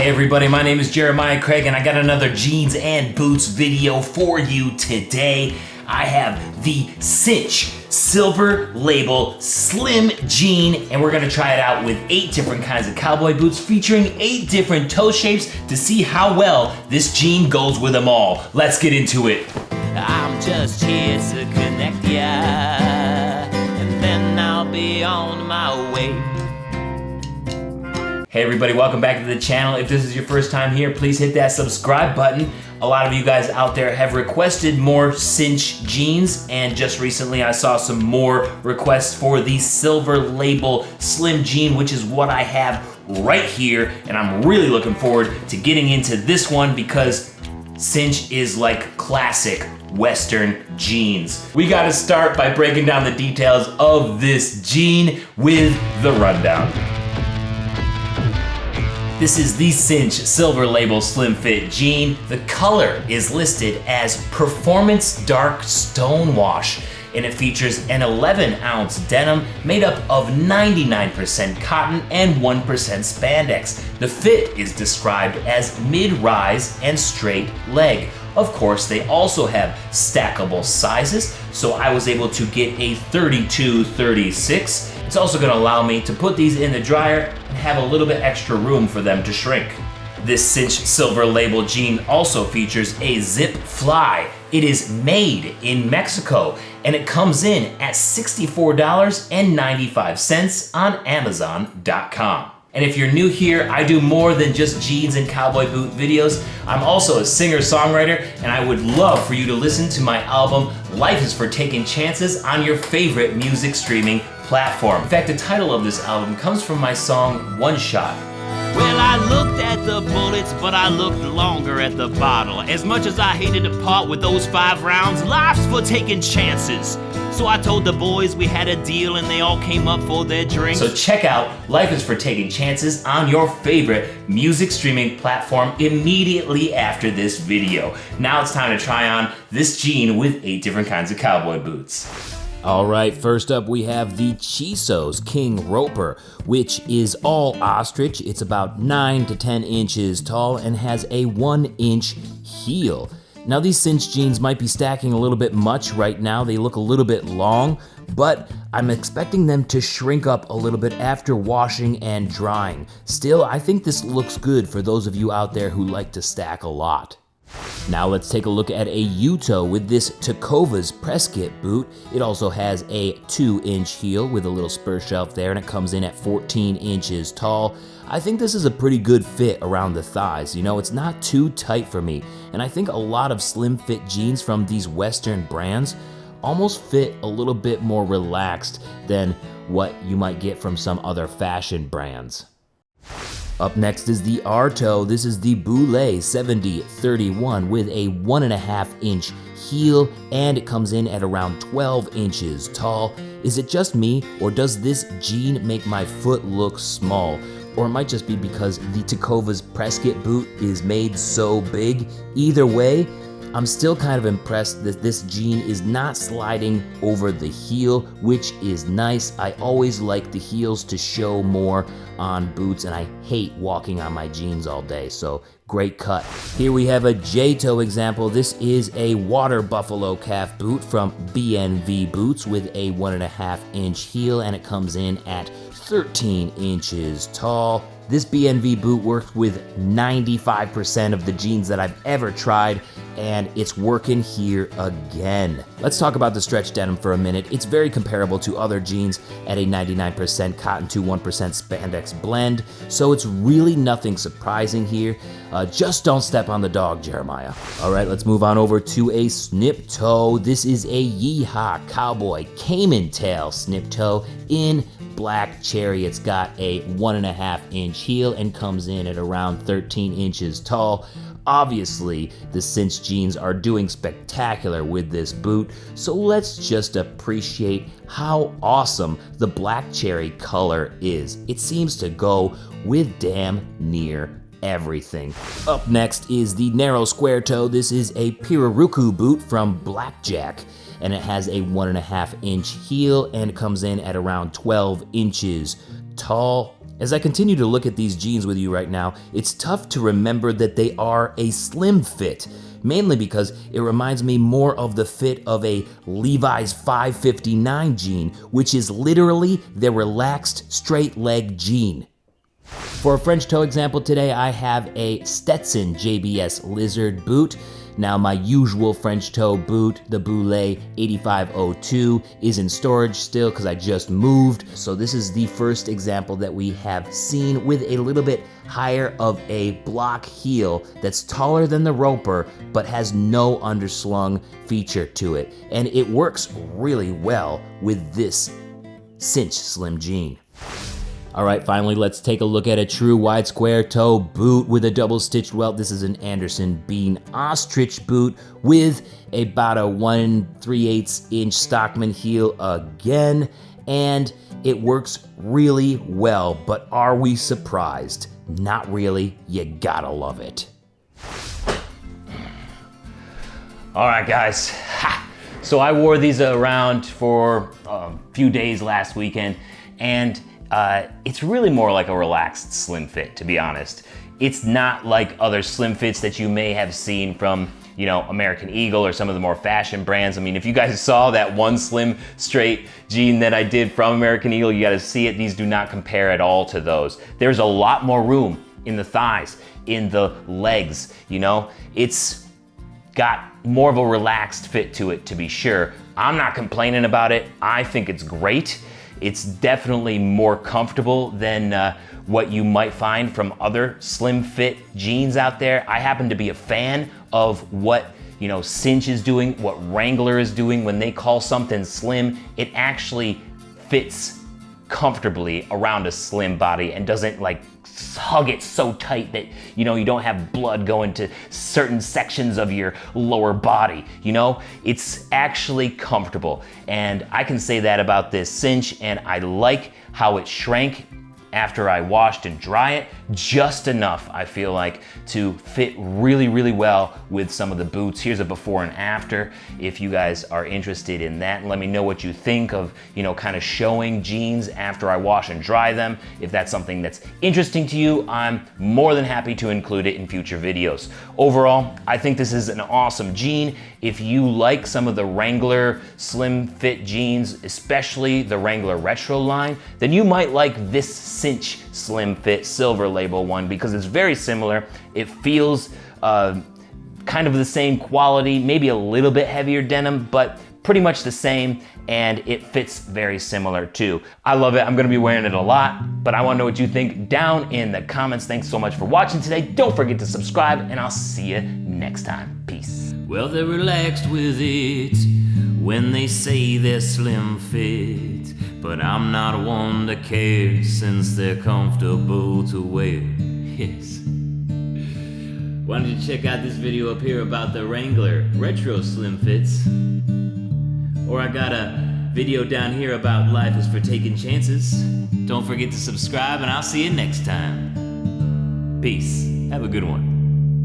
Hey everybody, my name is Jeremiah Craig and I got another jeans and boots video for you today. I have the Cinch Silver Label Slim Jean and we're gonna try it out with 8 different kinds of cowboy boots featuring 8 different toe shapes to see how well this jean goes with them all. Let's get into it. I'm just here to connect ya, and then I'll be on my way. Hey everybody, welcome back to the channel. If this is your first time here, please hit that subscribe button. A lot of you guys out there have requested more cinch jeans, and just recently I saw some more requests for the Silver Label Slim Jean, which is what I have right here, and I'm really looking forward to getting into this one because cinch is like classic Western jeans. We gotta start by breaking down the details of this jean with the rundown. This is the Cinch Silver Label Slim Fit Jean. The color is listed as Performance Dark Stonewash, and it features an 11-ounce denim made up of 99% cotton and 1% spandex. The fit is described as mid-rise and straight leg. Of course, they also have stackable sizes, so I was able to get a 32-36. It's also gonna allow me to put these in the dryer and have a little bit extra room for them to shrink. This Cinch Silver Label jean also features a zip fly. It is made in Mexico and it comes in at $64.95 on Amazon.com. And if you're new here, I do more than just jeans and cowboy boot videos. I'm also a singer-songwriter, and I would love for you to listen to my album, Life is for Taking Chances, on your favorite music streaming platform. In fact, the title of this album comes from my song, One Shot. Well, I looked at the bullets, but I looked longer at the bottle. As much as I hated to part with those 5 rounds, life's for taking chances. So I told the boys we had a deal and they all came up for their drinks. So check out Life is for Taking Chances on your favorite music streaming platform immediately after this video. Now it's time to try on this jean with 8 different kinds of cowboy boots. All right, first up we have the Chisos King Roper, which is all ostrich. It's about 9 to 10 inches tall and has a 1-inch heel. Now these cinch jeans might be stacking a little bit much right now. They look a little bit long, but I'm expecting them to shrink up a little bit after washing and drying. Still, I think this looks good for those of you out there who like to stack a lot. Now let's take a look at a U-toe with this Tecovas Prescott boot. It also has a 2-inch heel with a little spur shelf there, and it comes in at 14 inches tall. I think this is a pretty good fit around the thighs. You know, it's not too tight for me, and I think a lot of slim fit jeans from these Western brands almost fit a little bit more relaxed than what you might get from some other fashion brands. Up next is the R-toe. This is the Boulet 7031 with a 1.5-inch heel, and it comes in at around 12 inches tall. Is it just me, or does this jean make my foot look small? Or it might just be because the Tecovas Prescott boot is made so big. Either way, I'm still kind of impressed that this jean is not sliding over the heel, which is nice. I always like the heels to show more on boots, and I hate walking on my jeans all day, so great cut. Here we have a J-toe example. This is a water buffalo calf boot from BNV Boots with a 1.5-inch heel, and it comes in at 13 inches tall. This BNV boot works with 95% of the jeans that I've ever tried, and it's working here again. Let's talk about the stretch denim for a minute. It's very comparable to other jeans at a 99% cotton to 1% spandex blend, so it's really nothing surprising here. Just don't step on the dog, Jeremiah. All right, let's move on over to a snip toe. This is a Yeehaw Cowboy Cayman Tail snip toe in black cherry. It's got a 1.5-inch heel and comes in at around 13 inches tall. Obviously, the cinch jeans are doing spectacular with this boot, so let's just appreciate how awesome the black cherry color is. It seems to go with damn near everything. Up next is the narrow square toe. This is a Pirarucu boot from Blackjack, and it has a 1.5-inch heel and it comes in at around 12 inches tall. As I continue to look at these jeans with you right now, it's tough to remember that they are a slim fit, mainly because it reminds me more of the fit of a Levi's 559 jean, which is literally their relaxed straight leg jean. For a French toe example today, I have a Stetson JBS Lizard boot. Now my usual French toe boot, the Boulet 8502, is in storage still because I just moved. So this is the first example that we have seen with a little bit higher of a block heel that's taller than the Roper but has no underslung feature to it. And it works really well with this Cinch Slim jean. All right, finally, let's take a look at a true wide square toe boot with a double stitched welt. This is an Anderson Bean ostrich boot with about a 1 3/8 inch Stockman heel again, and it works really well, but are we surprised? Not really, you gotta love it. All right, guys. So I wore these around for a few days last weekend, and it's really more like a relaxed slim fit, to be honest. It's not like other slim fits that you may have seen from, you know, American Eagle or some of the more fashion brands. I mean, if you guys saw that one slim straight jean that I did from American Eagle, you gotta see it. These do not compare at all to those. There's a lot more room in the thighs, in the legs, you know? It's got more of a relaxed fit to it, to be sure. I'm not complaining about it. I think it's great. It's definitely more comfortable than what you might find from other slim fit jeans out there. I happen to be a fan of what, you know, Cinch is doing, what Wrangler is doing. When they call something slim, it actually fits comfortably around a slim body and doesn't like hug it so tight that, you know, you don't have blood going to certain sections of your lower body, you know? It's actually comfortable, and I can say that about this Cinch, and I like how it shrank after I washed and dry it, just enough, I feel like, to fit really, really well with some of the boots. Here's a before and after if you guys are interested in that. And let me know what you think of, you know, kind of showing jeans after I wash and dry them. If that's something that's interesting to you, I'm more than happy to include it in future videos. Overall, I think this is an awesome jean. If you like some of the Wrangler slim fit jeans, especially the Wrangler Retro line, then you might like this Cinch Slim Fit Silver Label one because it's very similar. It feels kind of the same quality, maybe a little bit heavier denim, but pretty much the same, and it fits very similar too. I love it. I'm gonna be wearing it a lot, but I wanna know what you think down in the comments. Thanks so much for watching today. Don't forget to subscribe, and I'll see you next time. Peace. Well, they're relaxed with it when they say they're slim fit, but I'm not one to care since they're comfortable to wear. Yes. Why don't you check out this video up here about the Wrangler Retro Slim Fits? Or I got a video down here about life is for taking chances. Don't forget to subscribe, and I'll see you next time. Peace. Have a good one.